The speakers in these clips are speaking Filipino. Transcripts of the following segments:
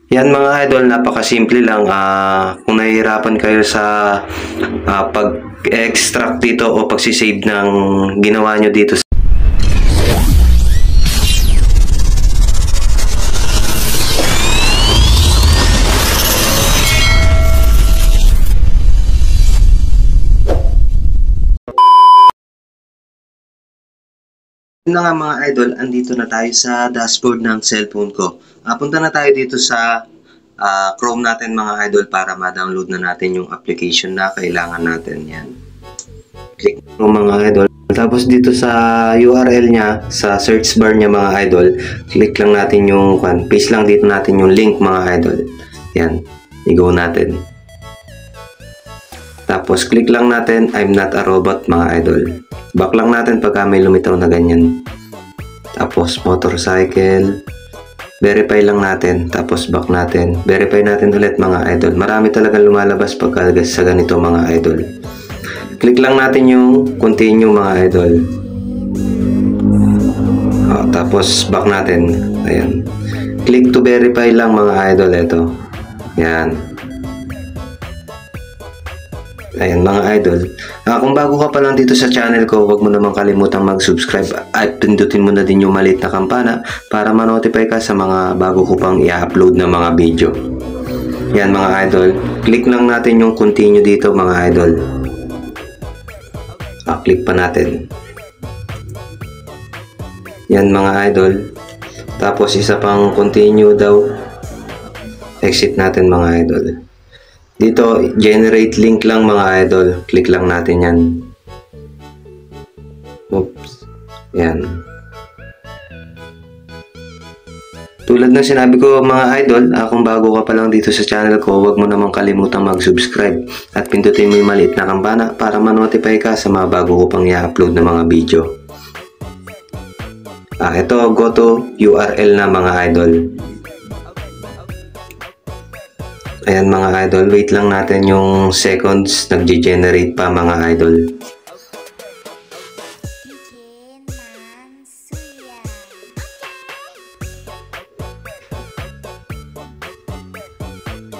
Yan mga idol, napakasimple lang. Kung nahihirapan kayo sa pag-extract dito o pagsisave ng ginawa nyo dito na nga mga idol, andito na tayo sa dashboard ng cellphone ko. Punta na tayo dito sa Chrome natin mga idol para ma-download na natin yung application na kailangan natin. Yan. Click mo mga idol. Tapos dito sa URL niya, sa search bar niya mga idol, click lang natin yung paste lang dito natin yung link mga idol. Yan. I-go natin. Tapos click lang natin I'm not a robot mga idol. Back lang natin pagka may lumitaw na ganyan. Tapos motorcycle. Verify lang natin. Tapos back natin. Verify natin ulit mga idol. Marami talagang lumalabas pagka sa ganito mga idol. Click lang natin yung continue mga idol. Tapos back natin. Ayan. Click to verify lang mga idol. Ito. Yan. Ayan mga idol. Kung bago ka pa lang dito sa channel ko, huwag mo naman kalimutang mag-subscribe at pindutin mo na din yung maliit na kampana para ma-notify ka sa mga bago ko pang i-upload na mga video. Yan mga idol. Click lang natin yung continue dito mga idol. Click pa natin. Yan mga idol. Tapos isa pang continue daw. Exit natin mga idol. Dito, generate link lang mga idol. Click lang natin yan. Oops. Yan. Tulad ng sinabi ko mga idol, kung bago ka pa lang dito sa channel ko, huwag mo namang kalimutang mag-subscribe at pindutin mo yung maliit na kampana para ma-notify ka sa mga bago ko pang i-upload na mga video. Ito, go to URL na mga idol. Ayan mga idol, wait lang natin yung seconds, nag-generate pa mga idol.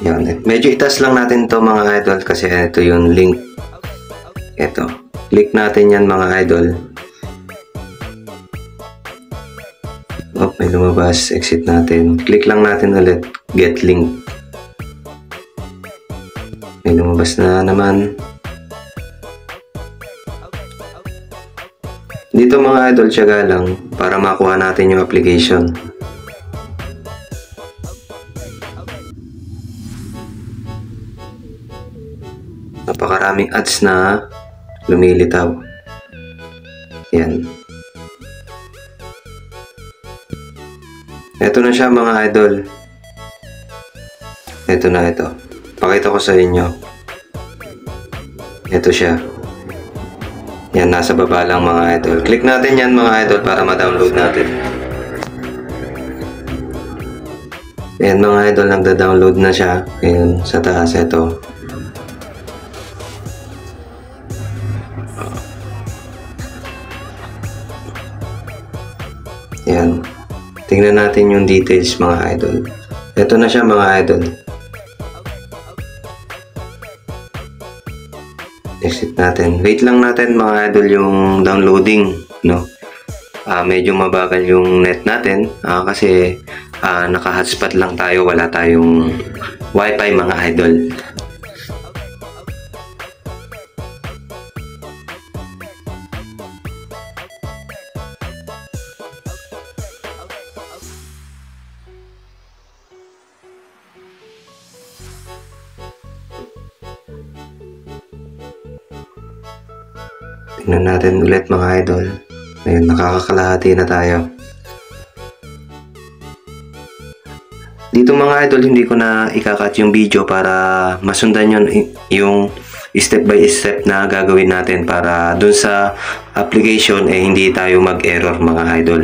Yan, medyo itas lang natin to mga idol kasi ito yung link. Ito, click natin yan mga idol. May lumabas, exit natin. Click lang natin ulit, get link. May lumabas na naman. Dito mga idol, tiyaga lang para makuha natin yung application. Napakaraming ads na lumilitaw. Yan. Ito na siya mga idol. Ito na ito. Pakita ko sa inyo. Ito siya. Yan, nasa baba lang mga idol. Click natin yan mga idol para ma-download natin. Yan mga idol, nagda-download na siya. Ayun, sa taas ito. Yan. Tingnan natin yung details mga idol. Ito na siya mga idol. Exit natin. Wait lang natin mga idol yung downloading, no? Medyo mabagal yung net natin kasi naka-hotspot lang tayo, wala tayong wifi mga idol. Tingnan natin ulit mga idol. Ayun, nakakakalahati na tayo. Dito mga idol, hindi ko na ikakat yung video para masundan yung step by step na gagawin natin para dun sa application hindi tayo mag-error mga idol.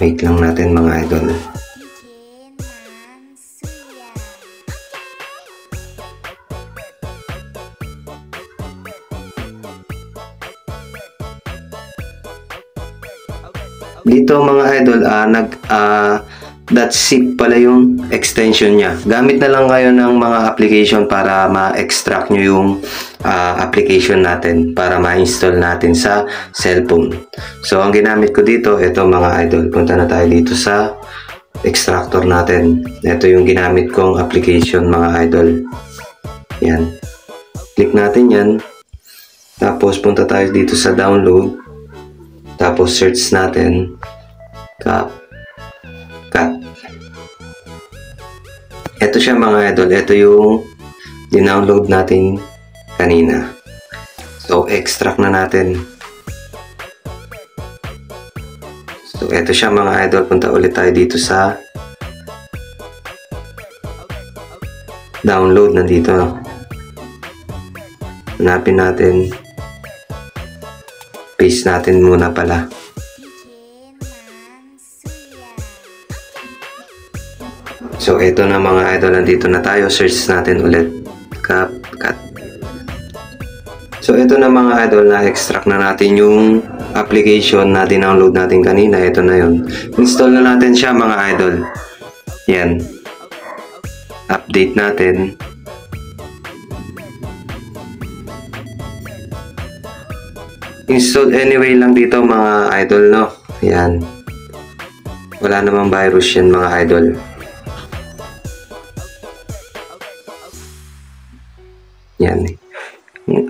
Wait lang natin mga idol. dito mga idol, .zip pala yung extension niya. Gamit na lang kayo ng mga application para ma-extract nyo yung application natin, para ma-install natin sa cellphone. So ang ginamit ko dito, ito mga idol, punta na tayo dito sa extractor natin. Ito yung ginamit kong application mga idol. Yan, click natin yan, tapos punta tayo dito sa download, tapos search natin CapCut. Ito siya mga idol, ito yung dinownload natin kanina. So extract na natin. So ito siya mga idol, punta ulit tayo dito sa download, nandito. Hanapin natin, paste natin muna pala. So ito na mga idol, nandito na tayo. Search natin ulit CapCut. So ito na mga idol, na-extract na natin yung application na dinownload natin kanina. Ito na yun. Install na natin siya mga idol. Yan. Update natin. Install anyway lang dito mga idol, no? Yan. Wala namang virus yan mga idol. Yan.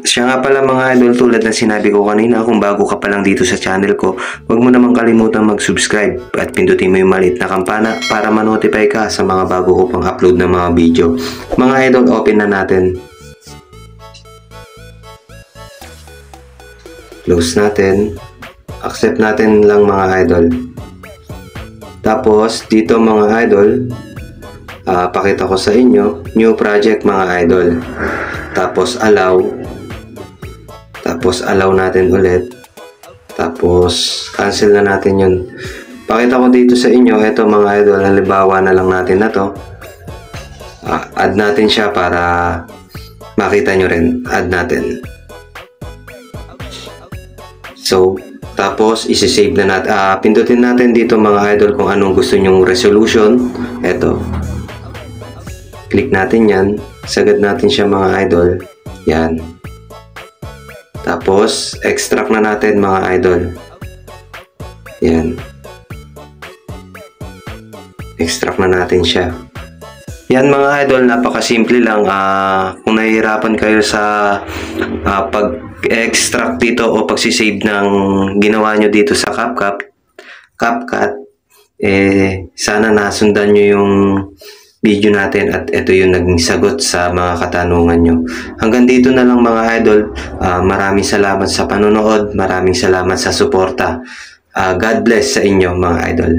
Siya nga pala mga idol, tulad na sinabi ko kanina, kung bago ka pa lang dito sa channel ko, huwag mo naman kalimutan mag-subscribe at pindutin mo yung maliit na kampana para ma-notify ka sa mga bago ko pang upload ng mga video. Mga idol, open na natin. Close natin. Accept natin lang mga idol. Tapos dito mga idol, pakita ko sa inyo, new project mga idol. Tapos allow. Tapos allow natin ulit. Tapos cancel na natin yun. Pakita ko dito sa inyo, ito mga idol, halimbawa na lang natin na to. Add natin siya para makita nyo rin. Add natin. So, tapos isi-save na natin. Pindutin natin dito mga idol kung anong gusto nyong resolution. Ito. Click natin yan. Sagad natin siya mga idol. Yan. Tapos, extract na natin mga idol. Yan. Extract na natin siya. Yan mga idol, napakasimple lang. Kung nahihirapan kayo sa pag-extract dito o pagsisave ng ginawa nyo dito sa CapCut, sana nasundan nyo yung video natin at ito yung naging sagot sa mga katanungan nyo. Hanggang dito na lang mga idol. Maraming salamat sa panonood. Maraming salamat sa suporta. God bless sa inyo mga idol.